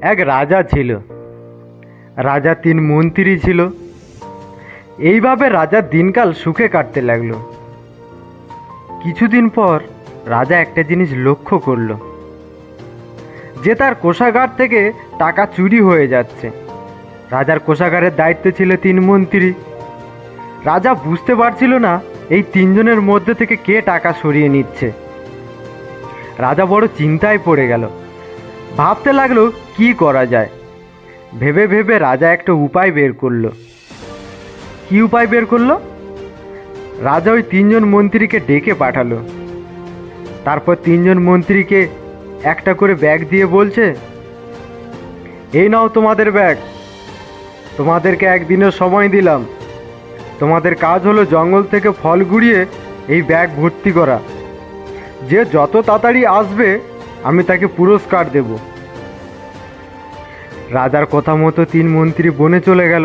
এক রাজা ছিল। রাজা 3 মন্ত্রী ছিল। এইভাবে রাজার দিনকাল সুখে কাটতে লাগলো। কিছুদিন পর রাজা একটা জিনিস লক্ষ্য করলো, যে তার কোষাগার থেকে টাকা চুরি হয়ে যাচ্ছে। রাজার কোষাগারের দায়িত্বে ছিল 3 মন্ত্রী। রাজা বুঝতে পারছিল না এই 3জনের মধ্যে থেকে কে টাকা সরিয়ে নিচ্ছে। রাজা বড় চিন্তায় পড়ে গেল। ভাবতে লাগলো কি করা যায়। ভেবে ভেবে রাজা একটা উপায় বের করলো। কি উপায় বের করলো? রাজা ওই 3জন মন্ত্রীকে ডেকে পাঠালো। তারপর 3জন মন্ত্রীকে একটা করে ব্যাগ দিয়ে বলছে, এই নাও তোমাদের ব্যাগ। তোমাদেরকে একদিনের সময় দিলাম। তোমাদের কাজ হলো জঙ্গল থেকে ফল গুঁড়িয়ে এই ব্যাগ ভর্তি করা। যে যত তাড়াতাড়ি আসবে আমি তাকে পুরস্কার দেব। রাজার কথা মতো 3 মন্ত্রী বনে চলে গেল।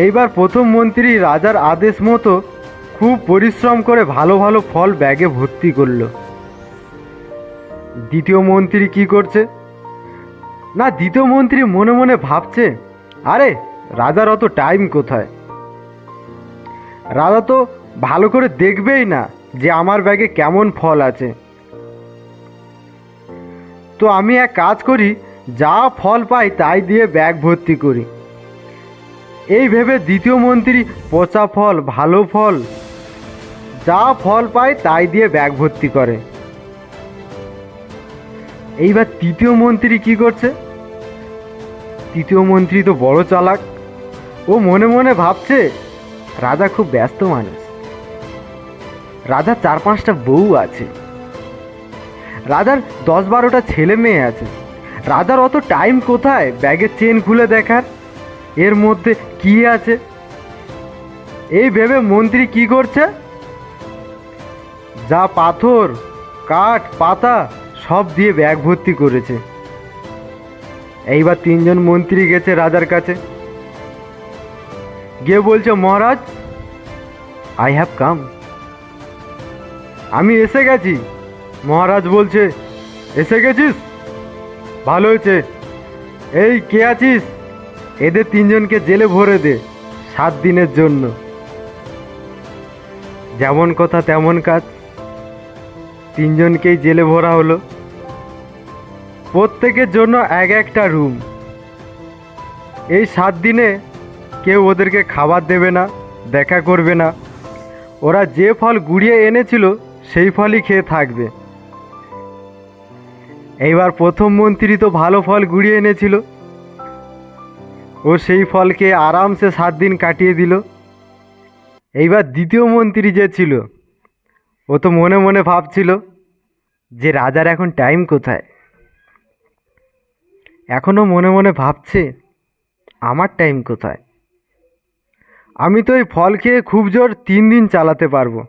এইবার প্রথম মন্ত্রী রাজার আদেশ মতো খুব পরিশ্রম করে ভালো ভালো ফল ব্যাগে ভর্তি করলো। দ্বিতীয় মন্ত্রী কি করছে? না, দ্বিতীয় মন্ত্রী মনে মনে ভাবছে, আরে রাজার অত টাইম কোথায়? রাজা তো ভালো করে দেখবেই না যে আমার ব্যাগে কেমন ফল আছে। তো আমি এক কাজ করি, যা ফল পাই তাই দিয়ে ব্যাগ ভর্তি করি। এই ভেবে দ্বিতীয় মন্ত্রী পচা ফল, ভালো ফল, যা ফল পায় তাই দিয়ে ব্যাগ ভর্তি করে। এইবার তৃতীয় মন্ত্রী কি করছে? তৃতীয় মন্ত্রী তো বড় চালাক। ও মনে মনে ভাবছে, রাজা খুব ব্যস্ত মানুষ। রাজার 4-5টা বউ আছে। রাজার 10-12টা ছেলে মেয়ে আছে। রাজার অত টাইম কোথায় ব্যাগের চেন খুলে দেখার, এর মধ্যে কি আছে? এই ভেবে মন্ত্রী কি করছে, যা পাথর, কাঠ, পাতা সব দিয়ে ব্যাগ ভর্তি করেছে। এইবার 3জন মন্ত্রী গেছে রাজার কাছে, গিয়ে বলছে, মহারাজ, আই হ্যাভ কাম। আমি এসে গেছি। মহারাজ বলছে, এসে গেছিস? ভালো হয়েছে। এই কে আছিস? এদের 3জনকে জেলে ভরে দে 7 দিনের জন্য। যেমন কথা তেমন কাজ। 3জনকেই জেলে ভরা হলো। প্রত্যেকের জন্য এক একটা রুম। এই 7 দিনে কেউ ওদেরকে খাবার দেবে না, দেখা করবে না। ওরা যে ফল গুঁড়িয়ে এনেছিল সেই ফলই খেয়ে থাকবে। এইবার প্রথম মন্ত্রী তো ভালো ফল গুঁড়িয়ে এনেছিল। ও সেই ফলকে আরামসে 7 দিন কাটিয়ে দিল। এইবার দ্বিতীয় মন্ত্রী যে ছিল, ও তো মনে মনে ভাবছিল যে রাজার এখন টাইম কোথায়। এখনও মনে মনে ভাবছে, আমার টাইম কোথায়? আমি তো এই ফল খেয়ে খুব জোর 3 দিন চালাতে পারবো।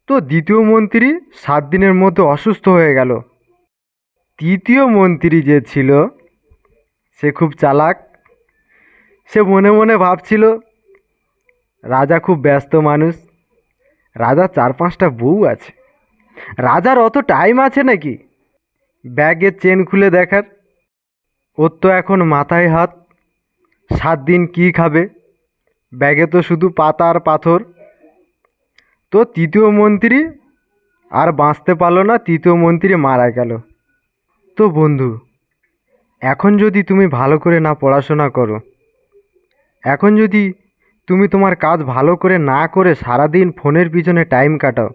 তো দ্বিতীয় মন্ত্রী 7 দিনের মধ্যে অসুস্থ হয়ে গেল। তৃতীয় মন্ত্রী যে ছিল, সে খুব চালাক। সে মনে মনে ভাবছিল, রাজা খুব ব্যস্ত মানুষ। রাজার 4-5টা বউ আছে। রাজার অত টাইম আছে নাকি ব্যাগের চেন খুলে দেখার? ওর তো এখন মাথায় হাত। 7 দিন কি খাবে? ব্যাগে তো শুধু পাতা আর পাথর। তো তৃতীয় মন্ত্রী আর বাঁচতে পারলো না। তৃতীয় মন্ত্রী মারা গেল। তো বন্ধু, এখন যদি তুমি ভালো করে না পড়াশোনা করো, এখন যদি তুমি তোমার কাজ ভালো করে না করে সারাদিন ফোনের পিছনে টাইম কাটাও,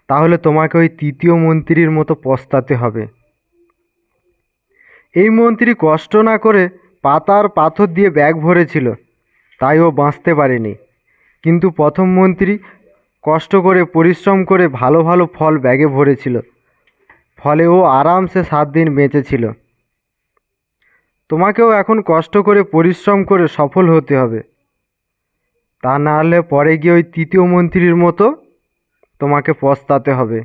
তাহলে তোমাকে ওই তৃতীয় মন্ত্রীর মতো পস্তাতে হবে। এই মন্ত্রী কষ্ট না করে পাতা আর পাথর দিয়ে ব্যাগ ভরেছিল, তাই ও বাঁচতে পারেনি। কিন্তু প্রথম মন্ত্রী কষ্ট করে পরিশ্রম করে ভালো ভালো ফল ব্যাগে ভরেছিল, ফলে ও আরামসে 7 দিন বেঁচেছিল। তোমাকেও এখন কষ্ট করে পরিশ্রম করে সফল হতে হবে। তা না হলে পরে গিয়ে ওই তৃতীয় মন্ত্রীর মতো তোমাকে পস্তাতে হবে।